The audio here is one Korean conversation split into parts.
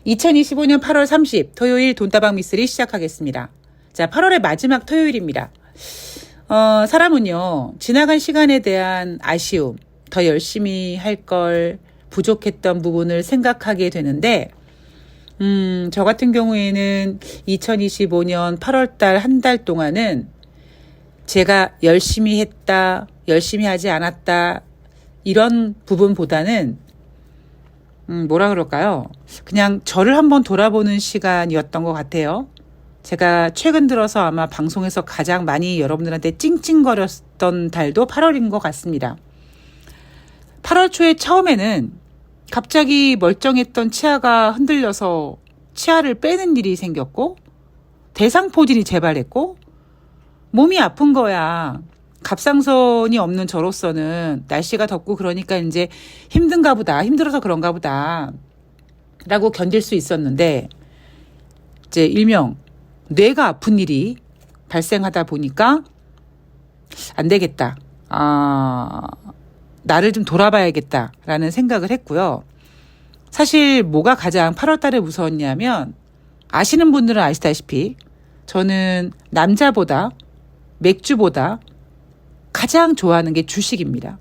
2025년 8월 30 토요일 돈다방 미쓰리 시작하겠습니다. 자, 8월의 마지막 토요일입니다. 사람은요, 지나간 시간에 대한 아쉬움, 더 열심히 할 걸, 부족했던 부분을 생각하게 되는데, 저 같은 경우에는 2025년 8월달 한 달 동안은 제가 열심히 했다, 열심히 하지 않았다, 이런 부분보다는 뭐라 그럴까요? 그냥 저를 한번 돌아보는 시간이었던 것 같아요. 제가 최근 들어서 아마 방송에서 가장 많이 여러분들한테 찡찡거렸던 달도 8월인 것 같습니다. 8월 초에 처음에는 갑자기 멀쩡했던 치아가 흔들려서 치아를 빼는 일이 생겼고, 대상포진이 재발했고, 몸이 아픈 거야. 갑상선이 없는 저로서는 날씨가 덥고 그러니까 이제 힘든가 보다, 힘들어서 그런가 보다 라고 견딜 수 있었는데, 이제 일명 뇌가 아픈 일이 발생하다 보니까 안 되겠다, 나를 좀 돌아봐야겠다 라는 생각을 했고요. 사실 뭐가 가장 8월 달에 무서웠냐면, 아시는 분들은 아시다시피 저는 남자보다 맥주보다 가장 좋아하는 게 주식입니다.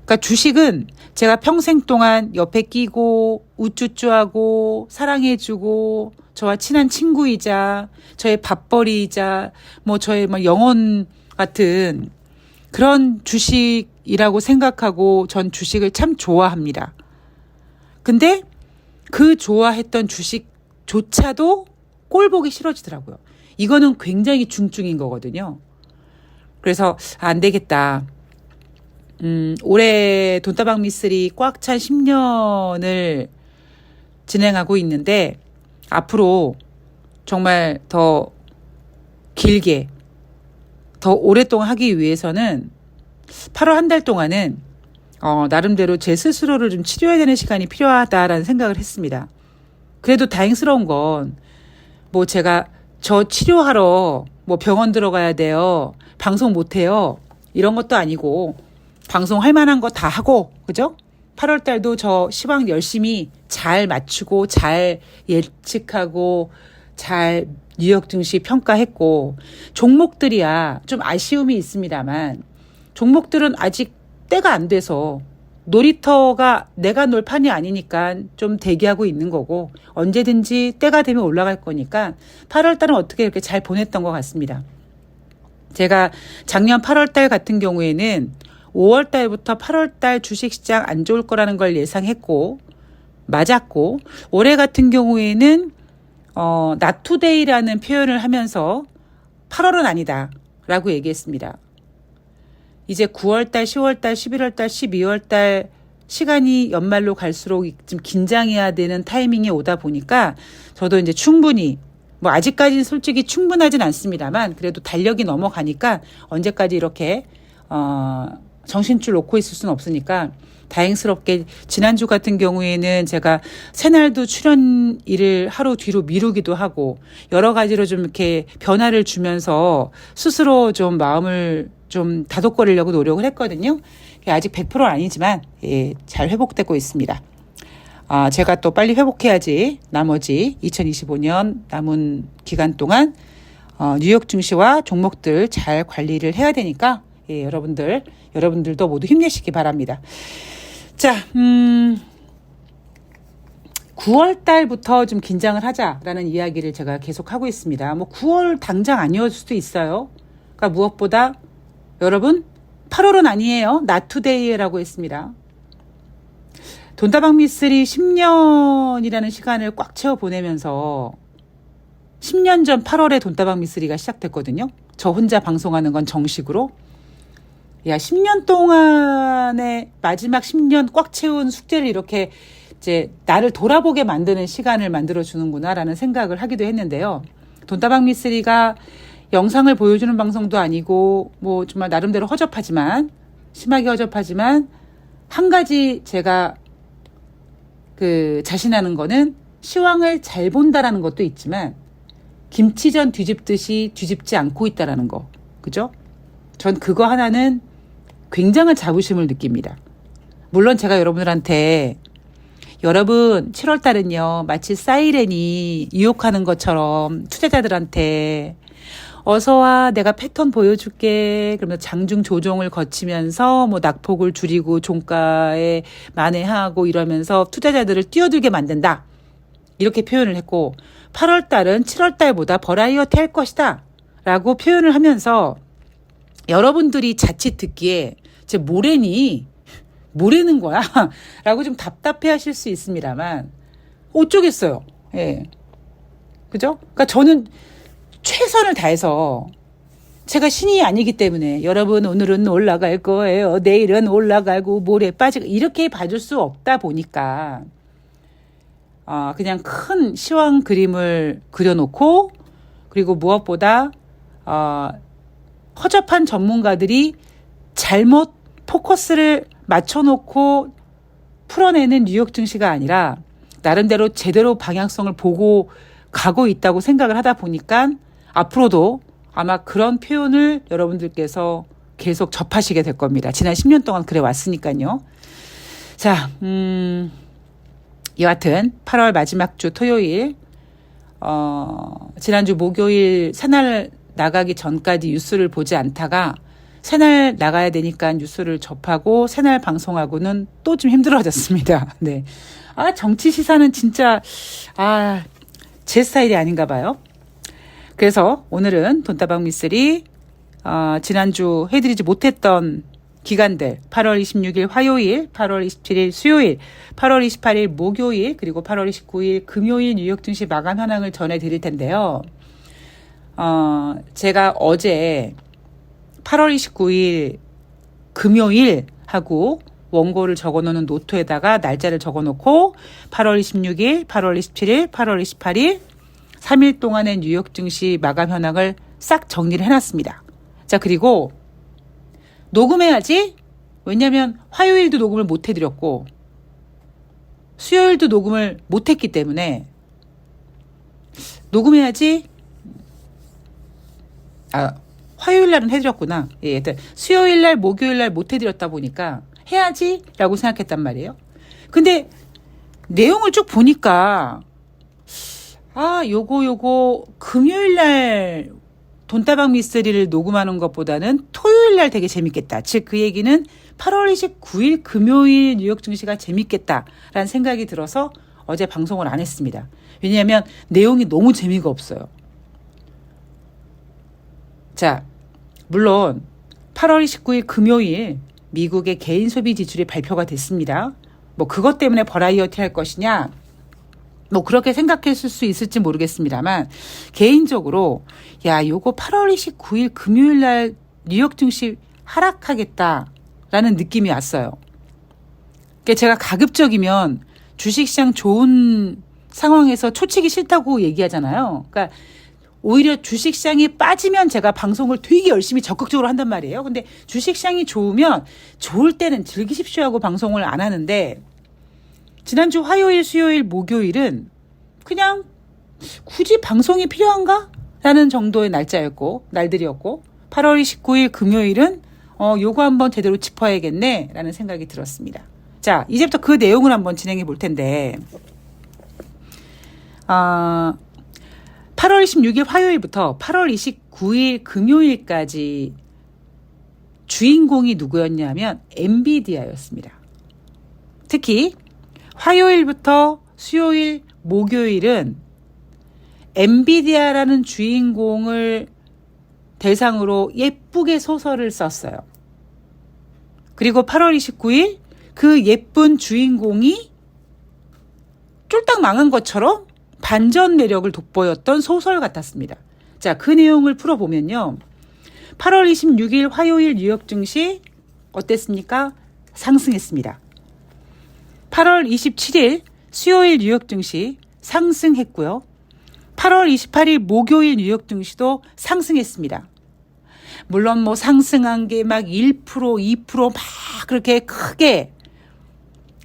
그러니까 주식은 제가 평생 동안 옆에 끼고 우쭈쭈하고 사랑해주고 저와 친한 친구이자 저의 밥벌이이자 저의 영혼 같은 그런 주식이라고 생각하고 전 주식을 참 좋아합니다. 근데 그 좋아했던 주식조차도 꼴 보기 싫어지더라고요. 이거는 굉장히 중증인 거거든요. 그래서 안 되겠다. 올해 돈다방 미쓰리 꽉 찬 10년을 진행하고 있는데, 앞으로 정말 더 길게, 더 오랫동안 하기 위해서는 8월 한 달 동안은 나름대로 제 스스로를 좀 치료해야 되는 시간이 필요하다라는 생각을 했습니다. 그래도 다행스러운 건 제가 저 치료하러 병원 들어가야 돼요, 방송 못해요, 이런 것도 아니고 방송할 만한 거 다 하고, 그죠? 8월 달도 저 시황 열심히 잘 맞추고 잘 예측하고 잘 뉴욕 증시 평가했고, 종목들이야 좀 아쉬움이 있습니다만 종목들은 아직 때가 안 돼서 놀이터가 내가 놀 판이 아니니까 좀 대기하고 있는 거고, 언제든지 때가 되면 올라갈 거니까 8월 달은 어떻게 이렇게 잘 보냈던 것 같습니다. 제가 작년 8월 달 같은 경우에는 5월 달부터 8월 달 주식시장 안 좋을 거라는 걸 예상했고 맞았고, 올해 같은 경우에는 not today라는 표현을 하면서 8월은 아니다 라고 얘기했습니다. 이제 9월달, 10월달, 11월달, 12월달 시간이 연말로 갈수록 좀 긴장해야 되는 타이밍이 오다 보니까 저도 이제 충분히, 아직까지는 솔직히 충분하진 않습니다만 그래도 달력이 넘어가니까 언제까지 이렇게 정신줄 놓고 있을 수는 없으니까 다행스럽게 지난주 같은 경우에는 제가 새날도 출연 일을 하루 뒤로 미루기도 하고 여러 가지로 좀 이렇게 변화를 주면서 스스로 좀 마음을 좀 다독거리려고 노력을 했거든요. 아직 100%는 아니지만 잘 회복되고 있습니다. 제가 또 빨리 회복해야지 나머지 2025년 남은 기간 동안 뉴욕 증시와 종목들 잘 관리를 해야 되니까 여러분들도 모두 힘내시기 바랍니다. 자, 9월 달부터 좀 긴장을 하자라는 이야기를 제가 계속 하고 있습니다. 9월 당장 아니었을 수도 있어요. 그러니까 무엇보다 여러분, 8월은 아니에요. not today라고 했습니다. 돈다방 미쓰리 10년이라는 시간을 꽉 채워 보내면서 10년 전 8월에 돈다방 미쓰리가 시작됐거든요. 저 혼자 방송하는 건 정식으로. 10년 동안의 마지막 10년 꽉 채운 숙제를 이렇게 이제 나를 돌아보게 만드는 시간을 만들어주는구나라는 생각을 하기도 했는데요. 돈다방 미쓰리가 영상을 보여주는 방송도 아니고 정말 나름대로 심하게 허접하지만 한 가지 제가 자신하는 거는 시황을 잘 본다라는 것도 있지만 김치전 뒤집듯이 뒤집지 않고 있다라는 거, 그죠? 전 그거 하나는 굉장한 자부심을 느낍니다. 물론 제가 여러분들한테 여러분 7월 달은요. 마치 사이렌이 유혹하는 것처럼 투자자들한테 어서와 내가 패턴 보여줄게. 그러면서 장중 조정을 거치면서 뭐 낙폭을 줄이고 종가에 만회하고 이러면서 투자자들을 뛰어들게 만든다. 이렇게 표현을 했고 8월 달은 7월 달보다 버라이어티 할 것이다. 라고 표현을 하면서 여러분들이 자칫 듣기에 쟤 뭐래는 거야? 라고 좀 답답해 하실 수 있습니다만 어쩌겠어요. 예. 그죠? 그러니까 저는 최선을 다해서 제가 신이 아니기 때문에 여러분 오늘은 올라갈 거예요. 내일은 올라가고 모레 빠지고 이렇게 봐줄 수 없다 보니까 그냥 큰 시황 그림을 그려놓고 그리고 무엇보다 허접한 전문가들이 잘못 포커스를 맞춰놓고 풀어내는 뉴욕 증시가 아니라 나름대로 제대로 방향성을 보고 가고 있다고 생각을 하다 보니까 앞으로도 아마 그런 표현을 여러분들께서 계속 접하시게 될 겁니다. 지난 10년 동안 그래 왔으니까요. 자, 여하튼 8월 마지막 주 토요일 지난주 목요일 새날 나가기 전까지 뉴스를 보지 않다가 새날 나가야 되니까 뉴스를 접하고 새날 방송하고는 또 좀 힘들어졌습니다. 네. 정치 시사는 진짜 제 스타일이 아닌가 봐요. 그래서 오늘은 돈다방 미쓰리 지난주 해드리지 못했던 기간들 8월 26일 화요일, 8월 27일 수요일, 8월 28일 목요일 그리고 8월 29일 금요일 뉴욕 증시 마감 현황을 전해드릴 텐데요. 제가 어제 8월 29일 금요일 하고 원고를 적어놓는 노트에다가 날짜를 적어놓고 8월 26일, 8월 27일, 8월 28일 3일 동안의 뉴욕 증시 마감 현황을 싹 정리를 해놨습니다. 자, 그리고 녹음해야지. 왜냐하면 화요일도 녹음을 못 해드렸고 수요일도 녹음을 못 했기 때문에 녹음해야지. 화요일 날은 해드렸구나. 예, 수요일 날, 목요일 날 못 해드렸다 보니까 해야지라고 생각했단 말이에요. 근데 내용을 쭉 보니까 요거 금요일 날 돈다방 미스터리를 녹음하는 것보다는 토요일 날 되게 재밌겠다. 즉 그 얘기는 8월 29일 금요일 뉴욕 증시가 재밌겠다라는 생각이 들어서 어제 방송을 안 했습니다. 왜냐하면 내용이 너무 재미가 없어요. 자, 물론 8월 29일 금요일 미국의 개인 소비 지출이 발표가 됐습니다. 뭐 그것 때문에 버라이어티 할 것이냐? 뭐 그렇게 생각했을 수 있을지 모르겠습니다만 개인적으로 요거 8월 29일 금요일 날 뉴욕 증시 하락하겠다라는 느낌이 왔어요. 그러니까 제가 가급적이면 주식시장 좋은 상황에서 초치기 싫다고 얘기하잖아요. 그러니까 오히려 주식시장이 빠지면 제가 방송을 되게 열심히 적극적으로 한단 말이에요. 근데 주식시장이 좋으면 좋을 때는 즐기십시오 하고 방송을 안 하는데 지난주 화요일, 수요일, 목요일은 그냥 굳이 방송이 필요한가? 라는 정도의 날들이었고 8월 29일 금요일은 요거 한번 제대로 짚어야겠네 라는 생각이 들었습니다. 자, 이제부터 그 내용을 한번 진행해 볼 텐데 8월 26일 화요일부터 8월 29일 금요일까지 주인공이 누구였냐면 엔비디아였습니다. 특히 화요일부터 수요일, 목요일은 엔비디아라는 주인공을 대상으로 예쁘게 소설을 썼어요. 그리고 8월 29일 그 예쁜 주인공이 쫄딱 망한 것처럼 반전 매력을 돋보였던 소설 같았습니다. 자, 그 내용을 풀어보면요. 8월 26일 화요일 뉴욕 증시 어땠습니까? 상승했습니다. 8월 27일 수요일 뉴욕 증시 상승했고요. 8월 28일 목요일 뉴욕 증시도 상승했습니다. 물론 뭐 상승한 게 막 1%, 2% 막 그렇게 크게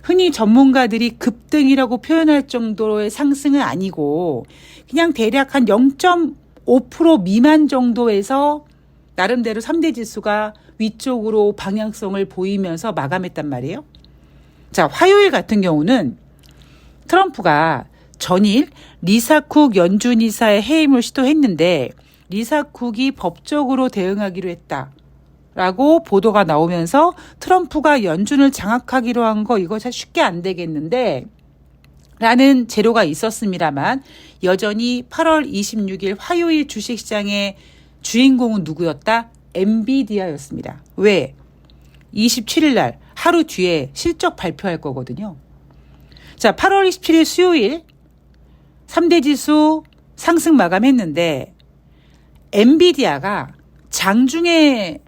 흔히 전문가들이 급등이라고 표현할 정도의 상승은 아니고 그냥 대략 한 0.5% 미만 정도에서 나름대로 3대 지수가 위쪽으로 방향성을 보이면서 마감했단 말이에요. 자, 화요일 같은 경우는 트럼프가 전일 리사 쿡 연준 이사의 해임을 시도했는데 리사 쿡이 법적으로 대응하기로 했다라고 보도가 나오면서 트럼프가 연준을 장악하기로 한 거 이거 쉽게 안 되겠는데 라는 재료가 있었습니다만 여전히 8월 26일 화요일 주식시장의 주인공은 누구였다? 엔비디아였습니다. 왜? 27일 날 하루 뒤에 실적 발표할 거거든요. 자, 8월 27일 수요일 3대 지수 상승 마감했는데 엔비디아가 장중에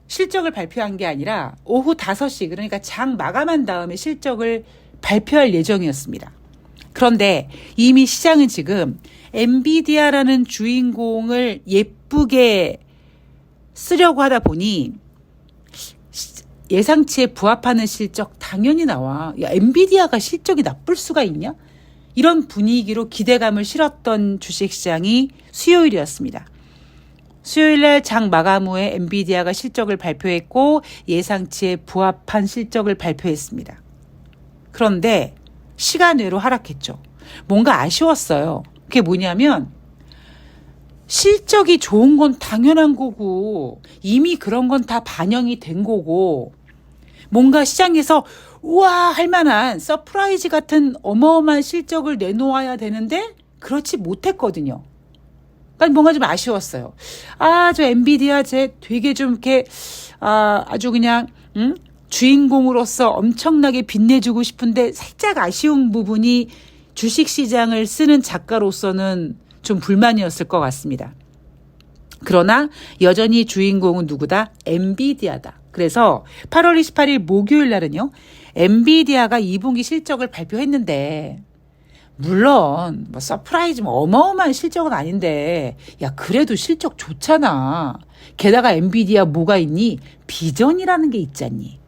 실적을 발표한 게 아니라 오후 5시 그러니까 장 마감한 다음에 실적을 발표할 예정이었습니다. 그런데 이미 시장은 지금 엔비디아라는 주인공을 예쁘게 쓰려고 하다 보니 예상치에 부합하는 실적 당연히 나와. 야, 엔비디아가 실적이 나쁠 수가 있냐? 이런 분위기로 기대감을 실었던 주식시장이 수요일이었습니다. 수요일날 장 마감 후에 엔비디아가 실적을 발표했고 예상치에 부합한 실적을 발표했습니다. 그런데 시간 외로 하락했죠. 뭔가 아쉬웠어요. 그게 뭐냐면 실적이 좋은 건 당연한 거고 이미 그런 건 다 반영이 된 거고 뭔가 시장에서 우와 할 만한 서프라이즈 같은 어마어마한 실적을 내놓아야 되는데 그렇지 못했거든요. 그러니까 뭔가 좀 아쉬웠어요. 저 엔비디아 쟤 되게 좀 이렇게 아주 그냥 주인공으로서 엄청나게 빛내주고 싶은데 살짝 아쉬운 부분이 주식시장을 쓰는 작가로서는 좀 불만이었을 것 같습니다. 그러나 여전히 주인공은 누구다? 엔비디아다. 그래서 8월 28일 목요일 날은요. 엔비디아가 2분기 실적을 발표했는데 물론 뭐 서프라이즈 뭐 어마어마한 실적은 아닌데 야 그래도 실적 좋잖아. 게다가 엔비디아 뭐가 있니? 비전이라는 게 있잖니.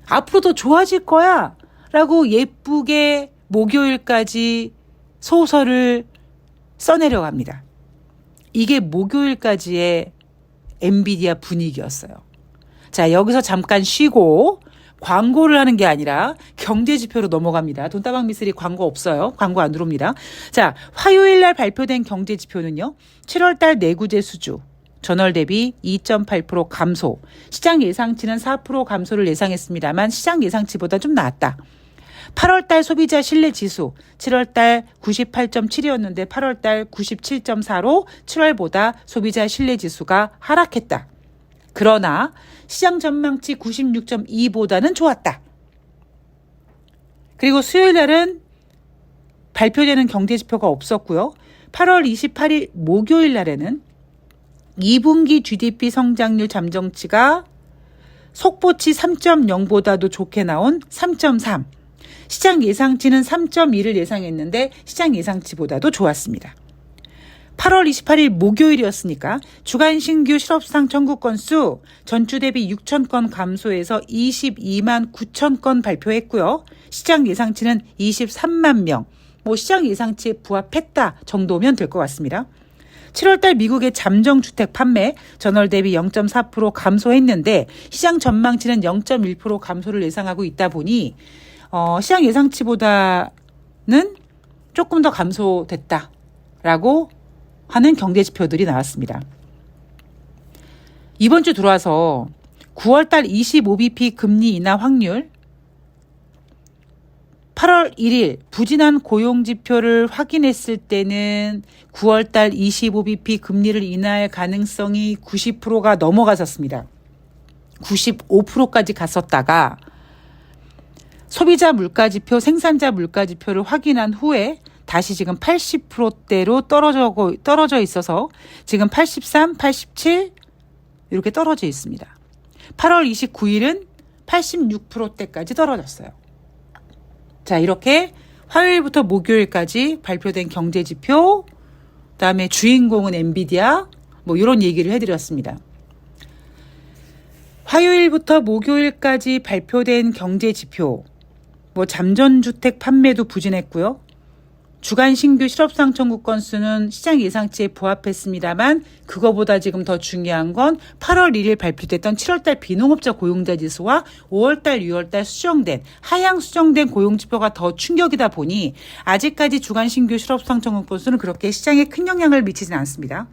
앞으로 더 좋아질 거야 라고 예쁘게 목요일까지 소설을 써내려갑니다. 이게 목요일까지의 엔비디아 분위기였어요. 자, 여기서 잠깐 쉬고 광고를 하는 게 아니라 경제지표로 넘어갑니다. 돈다방 미스리 광고 없어요. 광고 안 들어옵니다. 자, 화요일 날 발표된 경제지표는요. 7월달 내구재 수주. 전월 대비 2.8% 감소. 시장 예상치는 4% 감소를 예상했습니다만 시장 예상치보다 좀 나았다. 8월달 소비자 신뢰지수 7월달 98.7이었는데 8월달 97.4로 7월보다 소비자 신뢰지수가 하락했다. 그러나 시장 전망치 96.2보다는 좋았다. 그리고 수요일 날은 발표되는 경제지표가 없었고요. 8월 28일 목요일 날에는 2분기 GDP 성장률 잠정치가 속보치 3.0보다도 좋게 나온 3.3. 시장 예상치는 3.2를 예상했는데 시장 예상치보다도 좋았습니다. 8월 28일 목요일이었으니까 주간 신규 실업상 청구 건수 전주 대비 6천 건 감소해서 22만 9천 건 발표했고요. 시장 예상치는 23만 명. 시장 예상치에 부합했다 정도면 될 것 같습니다. 7월달 미국의 잠정주택 판매 전월 대비 0.4% 감소했는데 시장 전망치는 0.1% 감소를 예상하고 있다 보니 시장 예상치보다는 조금 더 감소됐다라고 하는 경제지표들이 나왔습니다. 이번 주 들어와서 9월달 25bp 금리 인하 확률 8월 1일 부진한 고용지표를 확인했을 때는 9월달 25bp 금리를 인하할 가능성이 90%가 넘어갔었습니다. 95%까지 갔었다가 소비자 물가지표, 생산자 물가지표를 확인한 후에 다시 지금 80%대로 떨어져 있어서 지금 83, 87 이렇게 떨어져 있습니다. 8월 29일은 86%대까지 떨어졌어요. 자, 이렇게 화요일부터 목요일까지 발표된 경제지표, 그다음에 주인공은 엔비디아, 이런 얘기를 해드렸습니다. 화요일부터 목요일까지 발표된 경제지표, 잠전주택 판매도 부진했고요. 주간 신규 실업상 청구 건수는 시장 예상치에 부합했습니다만 그거보다 지금 더 중요한 건 8월 1일 발표됐던 7월달 비농업자 고용자 지수와 5월달, 6월달 하향 수정된 고용지표가 더 충격이다 보니 아직까지 주간 신규 실업상 청구 건수는 그렇게 시장에 큰 영향을 미치진 않습니다.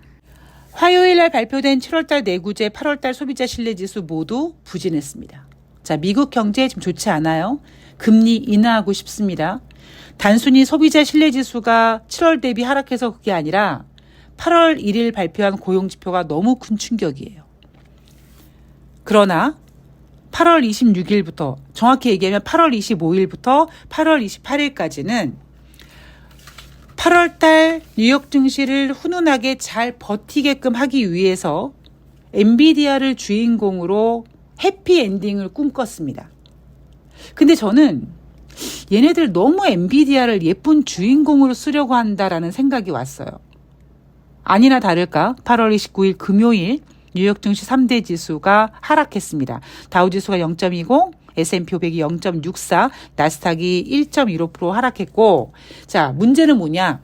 화요일 날 발표된 7월달 내구재, 8월달 소비자 신뢰지수 모두 부진했습니다. 자, 미국 경제 지금 좋지 않아요. 금리 인하하고 싶습니다. 단순히 소비자 신뢰지수가 7월 대비 하락해서 그게 아니라 8월 1일 발표한 고용지표가 너무 큰 충격이에요. 그러나 8월 26일부터 정확히 얘기하면 8월 25일부터 8월 28일까지는 8월달 뉴욕 증시를 훈훈하게 잘 버티게끔 하기 위해서 엔비디아를 주인공으로 해피엔딩을 꿈꿨습니다. 근데 저는 얘네들 너무 엔비디아를 예쁜 주인공으로 쓰려고 한다라는 생각이 왔어요. 아니나 다를까 8월 29일 금요일 뉴욕 증시 3대 지수가 하락했습니다. 다우지수가 0.20, S&P 500이 0.64, 나스닥이 1.15% 하락했고, 자, 문제는 뭐냐?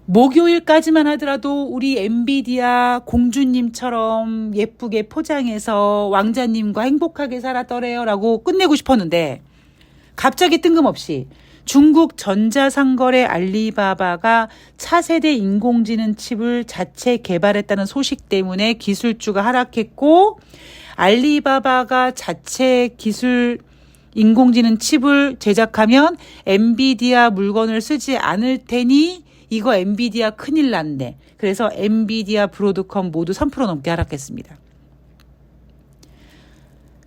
목요일까지만 하더라도 우리 엔비디아 공주님처럼 예쁘게 포장해서 왕자님과 행복하게 살았더래요 라고 끝내고 싶었는데 갑자기 뜬금없이 중국 전자상거래 알리바바가 차세대 인공지능 칩을 자체 개발했다는 소식 때문에 기술주가 하락했고, 알리바바가 자체 기술 인공지능 칩을 제작하면 엔비디아 물건을 쓰지 않을 테니 이거 엔비디아 큰일 났네. 그래서 엔비디아, 브로드컴 모두 3% 넘게 하락했습니다.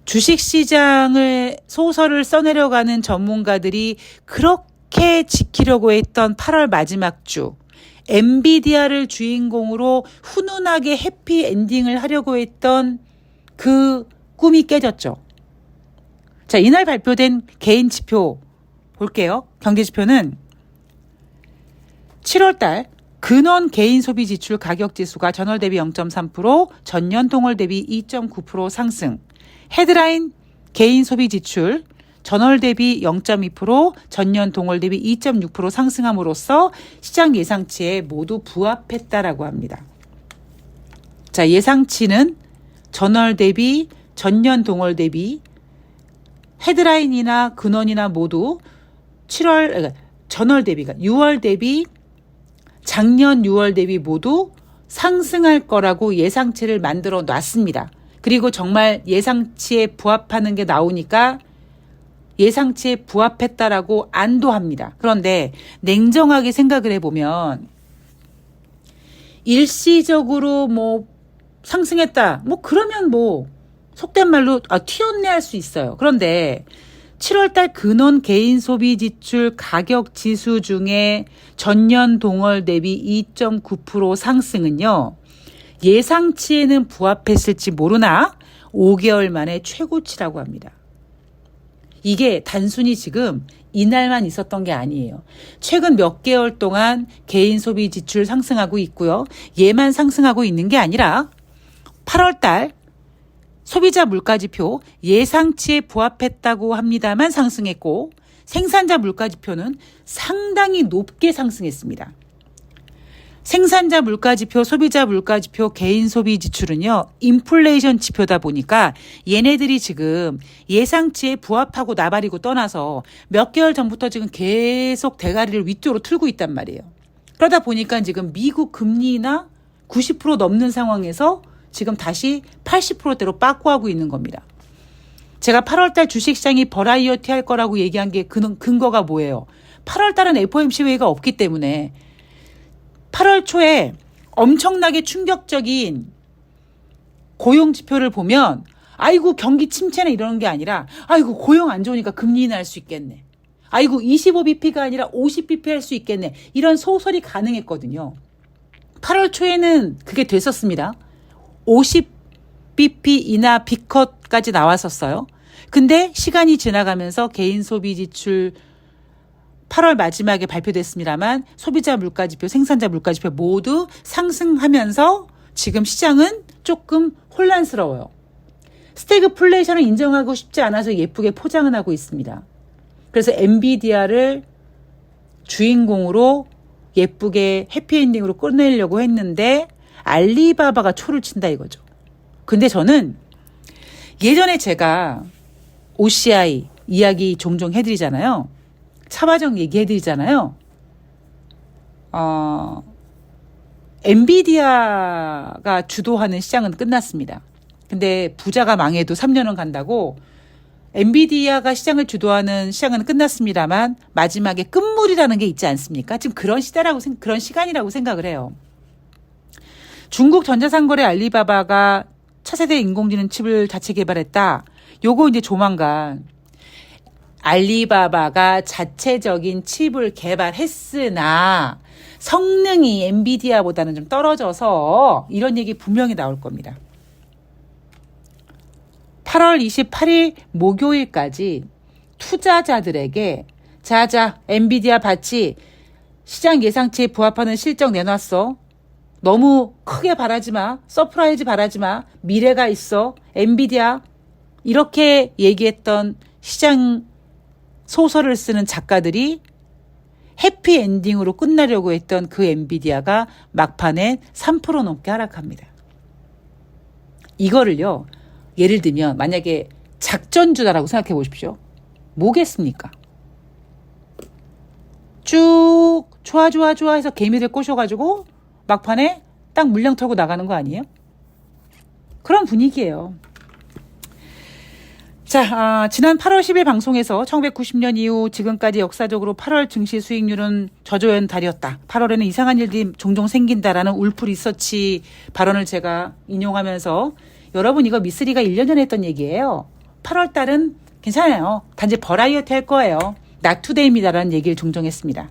주식시장을 소설을 써내려가는 전문가들이 그렇게 지키려고 했던 8월 마지막 주, 엔비디아를 주인공으로 훈훈하게 해피엔딩을 하려고 했던 그 꿈이 깨졌죠. 자, 이날 발표된 개인 지표 볼게요. 경제지표는 7월달 근원 개인 소비 지출 가격 지수가 전월 대비 0.3%, 전년 동월 대비 2.9% 상승. 헤드라인 개인 소비 지출 전월 대비 0.2%, 전년 동월 대비 2.6% 상승함으로써 시장 예상치에 모두 부합했다라고 합니다. 자, 예상치는 전월 대비, 전년 동월 대비 헤드라인이나 근원이나 모두 전월 대비가 6월 대비, 작년 6월 대비 모두 상승할 거라고 예상치를 만들어 놨습니다. 그리고 정말 예상치에 부합하는 게 나오니까 예상치에 부합했다라고 안도합니다. 그런데 냉정하게 생각을 해보면 일시적으로 뭐 상승했다. 뭐 그러면 뭐 속된 말로 튀었네 할 수 있어요. 그런데 7월달 근원 개인 소비 지출 가격 지수 중에 전년 동월 대비 2.9% 상승은요. 예상치에는 부합했을지 모르나 5개월 만에 최고치라고 합니다. 이게 단순히 지금 이날만 있었던 게 아니에요. 최근 몇 개월 동안 개인 소비 지출 상승하고 있고요. 얘만 상승하고 있는 게 아니라 8월 달 소비자 물가지표 예상치에 부합했다고 합니다만 상승했고, 생산자 물가지표는 상당히 높게 상승했습니다. 생산자 물가지표, 소비자 물가지표, 개인 소비 지출은요, 인플레이션 지표다 보니까 얘네들이 지금 예상치에 부합하고 나발이고 떠나서 몇 개월 전부터 지금 계속 대가리를 위쪽으로 틀고 있단 말이에요. 그러다 보니까 지금 미국 금리나 90% 넘는 상황에서 지금 다시 80%대로 빠꾸하고 있는 겁니다. 제가 8월달 주식시장이 버라이어티 할 거라고 얘기한 게 근거가 뭐예요? 8월달은 FOMC 회의가 없기 때문에 8월 초에 엄청나게 충격적인 고용 지표를 보면 아이고 경기 침체네 이러는 게 아니라 아이고 고용 안 좋으니까 금리 인하할 수 있겠네. 아이고 25bp가 아니라 50bp 할 수 있겠네. 이런 소설이 가능했거든요. 8월 초에는 그게 됐었습니다. 50bp 인하 B컷까지 나왔었어요. 근데 시간이 지나가면서 개인 소비 지출 8월 마지막에 발표됐습니다만 소비자 물가지표, 생산자 물가지표 모두 상승하면서 지금 시장은 조금 혼란스러워요. 스태그플레이션을 인정하고 싶지 않아서 예쁘게 포장은 하고 있습니다. 그래서 엔비디아를 주인공으로 예쁘게 해피엔딩으로 끝내려고 했는데 알리바바가 초를 친다 이거죠. 근데 저는 예전에 제가 OCI 이야기 종종 해드리잖아요. 차화정 얘기해드리잖아요. 엔비디아가 주도하는 시장은 끝났습니다. 근데 부자가 망해도 3년은 간다고 엔비디아가 시장을 주도하는 시장은 끝났습니다만 마지막에 끝물이라는 게 있지 않습니까? 지금 그런 그런 시간이라고 생각을 해요. 중국 전자상거래 알리바바가 차세대 인공지능 칩을 자체 개발했다. 요거 이제 조만간 알리바바가 자체적인 칩을 개발했으나 성능이 엔비디아보다는 좀 떨어져서 이런 얘기 분명히 나올 겁니다. 8월 28일 목요일까지 투자자들에게 자자 엔비디아 봤지 시장 예상치에 부합하는 실적 내놨어. 너무 크게 바라지 마. 서프라이즈 바라지 마. 미래가 있어. 엔비디아 이렇게 얘기했던 시장 소설을 쓰는 작가들이 해피엔딩으로 끝나려고 했던 그 엔비디아가 막판에 3% 넘게 하락합니다. 이거를요. 예를 들면 만약에 작전주다라고 생각해 보십시오. 뭐겠습니까? 쭉 좋아 해서 개미들 꼬셔가지고 막판에 딱 물량 털고 나가는 거 아니에요? 그런 분위기예요. 자, 지난 8월 10일 방송에서 1990년 이후 지금까지 역사적으로 8월 증시 수익률은 저조한 달이었다. 8월에는 이상한 일들이 종종 생긴다라는 울프 리서치 발언을 제가 인용하면서 여러분 이거 미쓰리가 1년 전에 했던 얘기예요. 8월 달은 괜찮아요. 단지 버라이어티 할 거예요. 나투데이입니다라는 얘기를 종종 했습니다.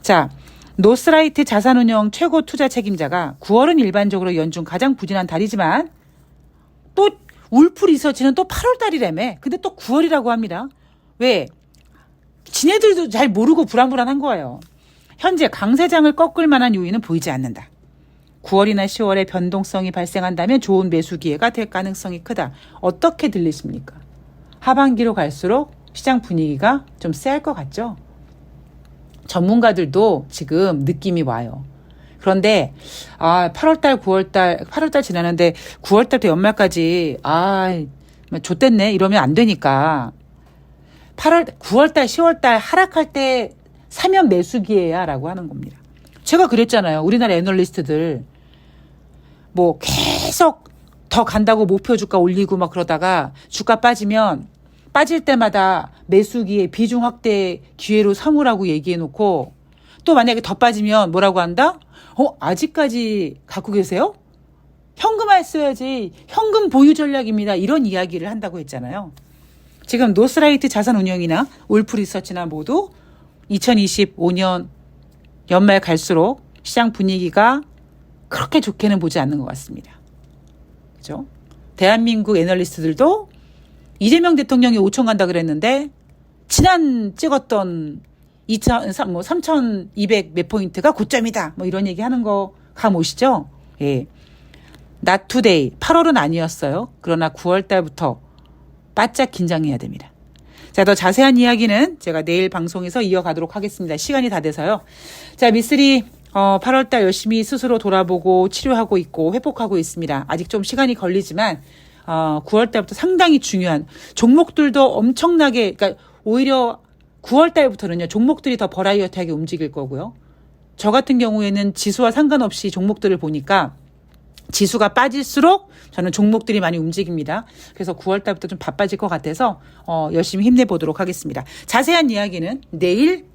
자, 노스라이트 자산운용 최고 투자 책임자가 9월은 일반적으로 연중 가장 부진한 달이지만 또 울프 리서치는 또 8월 달이라며. 근데 또 9월이라고 합니다. 왜? 지네들도 잘 모르고 불안불안한 거예요. 현재 강세장을 꺾을 만한 요인은 보이지 않는다. 9월이나 10월에 변동성이 발생한다면 좋은 매수 기회가 될 가능성이 크다. 어떻게 들리십니까? 하반기로 갈수록 시장 분위기가 좀 쎄할 것 같죠? 전문가들도 지금 느낌이 와요. 그런데 8월달 9월달 8월달 지나는데 9월달부터 연말까지 좆됐네 이러면 안 되니까 9월달 10월달 하락할 때 사면 매수 기회야 라고 하는 겁니다. 제가 그랬잖아요. 우리나라 애널리스트들 뭐 계속 더 간다고 목표 주가 올리고 막 그러다가 주가 빠지면 빠질 때마다 매수 기회 비중 확대 기회로 삼으라고 얘기해 놓고 또 만약에 더 빠지면 뭐라고 한다? 아직까지 갖고 계세요? 현금화 했어야지. 현금 보유 전략입니다. 이런 이야기를 한다고 했잖아요. 지금 노스라이트 자산운용이나 울프 리서치나 모두 2025년 연말 갈수록 시장 분위기가 그렇게 좋게는 보지 않는 것 같습니다. 그죠? 대한민국 애널리스트들도 이재명 대통령이 5천 간다 그랬는데 지난 찍었던 3,200 몇 포인트가 고점이다. 뭐 이런 얘기 하는 거 감오시죠? 예. Not today. 8월은 아니었어요. 그러나 9월 달부터 바짝 긴장해야 됩니다. 자, 더 자세한 이야기는 제가 내일 방송에서 이어가도록 하겠습니다. 시간이 다 돼서요. 자, 미쓰리 8월 달 열심히 스스로 돌아보고 치료하고 있고 회복하고 있습니다. 아직 좀 시간이 걸리지만 9월 달부터 상당히 중요한 종목들도 엄청나게 그러니까 오히려 9월 달부터는요. 종목들이 더 버라이어티하게 움직일 거고요. 저 같은 경우에는 지수와 상관없이 종목들을 보니까 지수가 빠질수록 저는 종목들이 많이 움직입니다. 그래서 9월 달부터 좀 바빠질 것 같아서 열심히 힘내보도록 하겠습니다. 자세한 이야기는 내일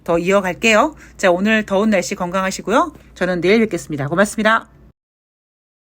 더 이어갈게요. 자, 오늘 더운 날씨 건강하시고요. 저는 내일 뵙겠습니다. 고맙습니다.